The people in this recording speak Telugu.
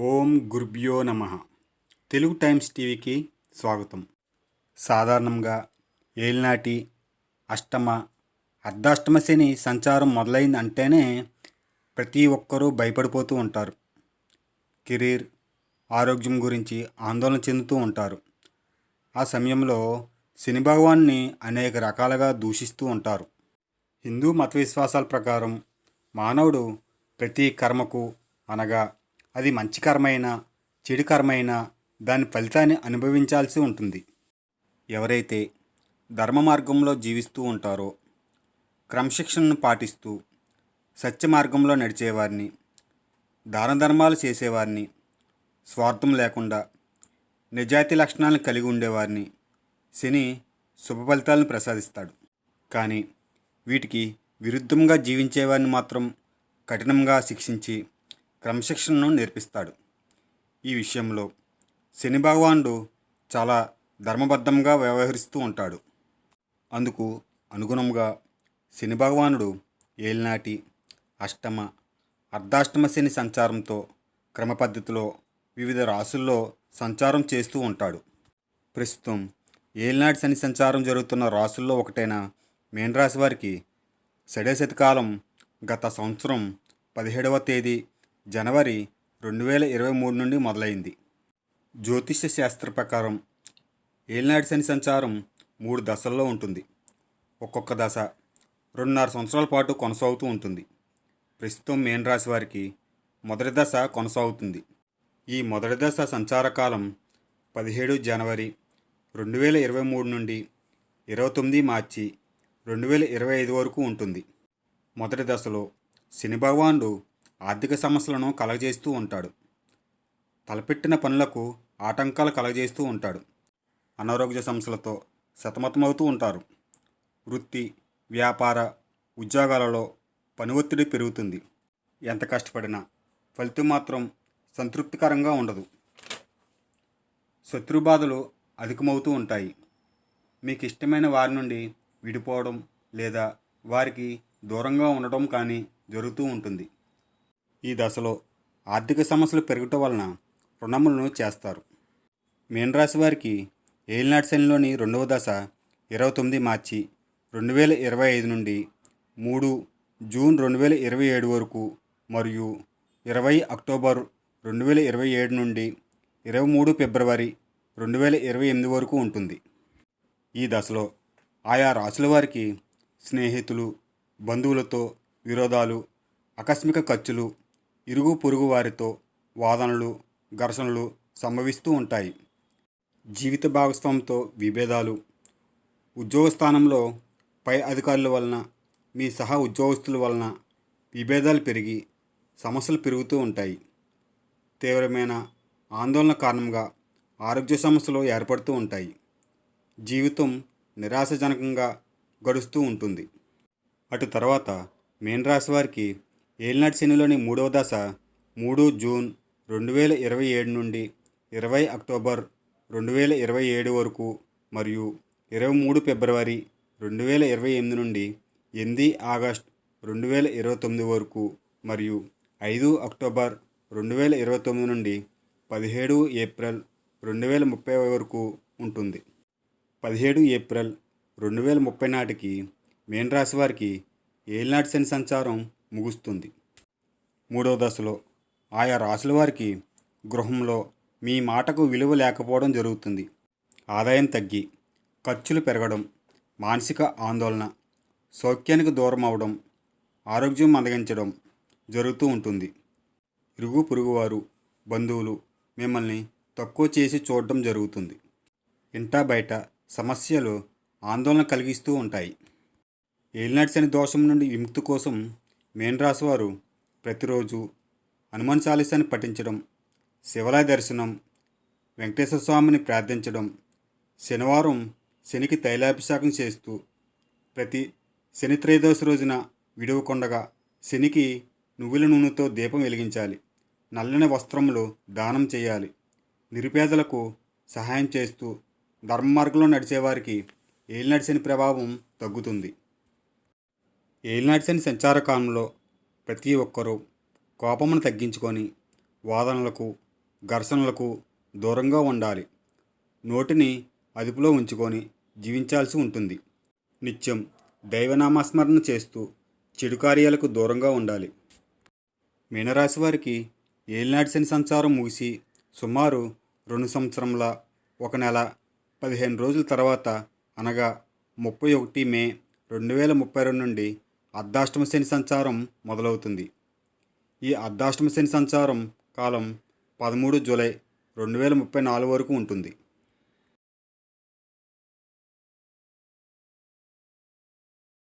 ఓం గురుభ్యో నమః. తెలుగు టైమ్స్ టీవీకి స్వాగతం. సాధారణంగా ఏలినాటి అష్టమ అర్ధాష్టమ శని సంచారం మొదలైంది అంటేనే ప్రతి ఒక్కరూ భయపడిపోతూ ఉంటారు. కెరీర్, ఆరోగ్యం గురించి ఆందోళన చెందుతూ ఉంటారు. ఆ సమయంలో శని భగవాన్ని అనేక రకాలుగా దూషిస్తూ ఉంటారు. హిందూ మత విశ్వాసాల ప్రకారం మానవుడు ప్రతి కర్మకు అనగా అది మంచి కర్మైనా చెడు కర్మైనా దాని ఫలితాన్ని అనుభవించాల్సి ఉంటుంది. ఎవరైతే ధర్మ మార్గంలో జీవిస్తూ ఉంటారో, క్రమశిక్షణను పాటిస్తూ సత్య మార్గంలో నడిచేవారిని, దాన ధర్మాలు చేసేవారిని, స్వార్థం లేకుండా నిజాయితీ లక్షణాలను కలిగి ఉండేవారిని శని శుభ ఫలితాలను ప్రసాదిస్తాడు. కానీ వీటికి విరుద్ధంగా జీవించేవారిని మాత్రం కఠినంగా శిక్షించి క్రమశిక్షణను నేర్పిస్తాడు. ఈ విషయంలో శని భగవానుడు చాలా ధర్మబద్ధంగా వ్యవహరిస్తూ ఉంటాడు. అందుకు అనుగుణంగా శని భగవానుడు ఏలినాటి అష్టమ అర్ధాష్టమ శని సంచారంతో క్రమ పద్ధతిలో వివిధ రాశుల్లో సంచారం చేస్తూ ఉంటాడు. ప్రస్తుతం ఏలినాటి శని సంచారం జరుగుతున్న రాశుల్లో ఒకటైన మీనరాశి వారికి షడేశతి కాలం గత సంవత్సరం 17వ తేదీ జనవరి 2023 నుండి మొదలైంది. జ్యోతిష్య శాస్త్ర ప్రకారం ఏలినాటి శని సంచారం 3 దశల్లో ఉంటుంది. ఒక్కొక్క దశ 2.5 సంవత్సరాల పాటు కొనసాగుతూ ఉంటుంది. ప్రస్తుతం మీనరాశి వారికి మొదటి దశ కొనసాగుతుంది. ఈ మొదటి దశ సంచార కాలం 17 జనవరి 2023 నుండి 29 మార్చి 2025 వరకు ఉంటుంది. మొదటి దశలో శని భగవానుడు ఆర్థిక సమస్యలను కలగజేస్తూ ఉంటాడు. తలపెట్టిన పనులకు ఆటంకాలు కలగజేస్తూ ఉంటాడు. అనారోగ్య సమస్యలతో సతమతమవుతూ ఉంటారు. వృత్తి, వ్యాపార, ఉద్యోగాలలో పని ఒత్తిడి పెరుగుతుంది. ఎంత కష్టపడినా ఫలితం మాత్రం సంతృప్తికరంగా ఉండదు. శత్రుబాధలు అధికమవుతూ ఉంటాయి. మీకు ఇష్టమైన వారి నుండి విడిపోవడం లేదా వారికి దూరంగా ఉండడం కానీ జరుగుతూ ఉంటుంది. ఈ దశలో ఆర్థిక సమస్యలు పెరగటం వలన రుణములను చేస్తారు. మీనరాశి వారికి ఏలినాటి శనిలోని 2వ దశ 29 మార్చి 2025 నుండి 3 జూన్ 2027 వరకు మరియు 20 అక్టోబర్ 2027 నుండి 23 ఫిబ్రవరి 2028 వరకు ఉంటుంది. ఈ దశలో ఆయా రాశుల వారికి స్నేహితులు, బంధువులతో విరోధాలు, ఆకస్మిక ఖర్చులు, ఇరుగు పొరుగు వారితో వాదనలు, ఘర్షణలు సంభవిస్తూ ఉంటాయి. జీవిత భాగస్వామితో విభేదాలు, ఉద్యోగ స్థానంలో పై అధికారుల వలన, మీ సహా ఉద్యోగస్తుల వలన విభేదాలు పెరిగి సమస్యలు పెరుగుతూ ఉంటాయి. తీవ్రమైన ఆందోళన కారణంగా ఆరోగ్య సమస్యలు ఏర్పడుతూ ఉంటాయి. జీవితం నిరాశజనకంగా గడుస్తూ ఉంటుంది. అటు తర్వాత మీనరాశి వారికి ఏలినాటి శనిలోని 3వ దశ 3 జూన్ 2027 నుండి 20 అక్టోబర్ 2027 వరకు మరియు 23 ఫిబ్రవరి 2028 నుండి 8 ఆగస్ట్ 2029 వరకు మరియు 5 అక్టోబర్ 2029 నుండి 17 ఏప్రిల్ 2030 వరకు ఉంటుంది. 17 ఏప్రిల్ 2030 నాటికి మీనరాశి వారికి ఏలినాటి శని సంచారం ముగుస్తుంది. 3వ దశలో ఆయా రాశుల వారికి గృహంలో మీ మాటకు విలువ లేకపోవడం జరుగుతుంది. ఆదాయం తగ్గి ఖర్చులు పెరగడం, మానసిక ఆందోళన, సౌఖ్యానికి దూరం అవడం, ఆరోగ్యం మందగించడం జరుగుతూ ఉంటుంది. ఇరుగు పొరుగువారు, బంధువులు మిమ్మల్ని తక్కువ చేసి చూడడం జరుగుతుంది. ఇంటా బయట సమస్యలు ఆందోళన కలిగిస్తూ ఉంటాయి. ఏలినాటి శని దోషం నుండి విముక్తి కోసం మీనరాశి వారు ప్రతిరోజు హనుమాన్ చాలీసాని పఠించడం, శివాలయ దర్శనం, వెంకటేశ్వర స్వామిని ప్రార్థించడం, శనివారం శనికి తైలాభిషేకం చేస్తూ ప్రతి శని త్రయోదశి రోజున విడవకుండగా శనికి నువ్వుల నూనెతో దీపం వెలిగించాలి. నల్లని వస్త్రములు దానం చేయాలి. నిరుపేదలకు సహాయం చేస్తూ ధర్మ మార్గంలో నడిచేవారికి ఏలినాటి శని ప్రభావం తగ్గుతుంది. ఏలినాటి శని సంచార కాలంలో ప్రతి ఒక్కరూ కోపమును తగ్గించుకొని వాదనలకు, ఘర్షణలకు దూరంగా ఉండాలి. నోటిని అదుపులో ఉంచుకొని జీవించాల్సి ఉంటుంది. నిత్యం దైవనామస్మరణ చేస్తూ చెడు కార్యాలకు దూరంగా ఉండాలి. మీనరాశి వారికి ఏలినాటి శని సంచారం ముగిసి సుమారు 2 సంవత్సరముల 1 నెల 15 రోజుల తర్వాత అనగా 31 మే 2032 నుండి అర్ధాష్టమ శని సంచారం మొదలవుతుంది. ఈ అర్ధాష్టమ శని సంచారం కాలం 13 జూలై 2034 వరకు ఉంటుంది.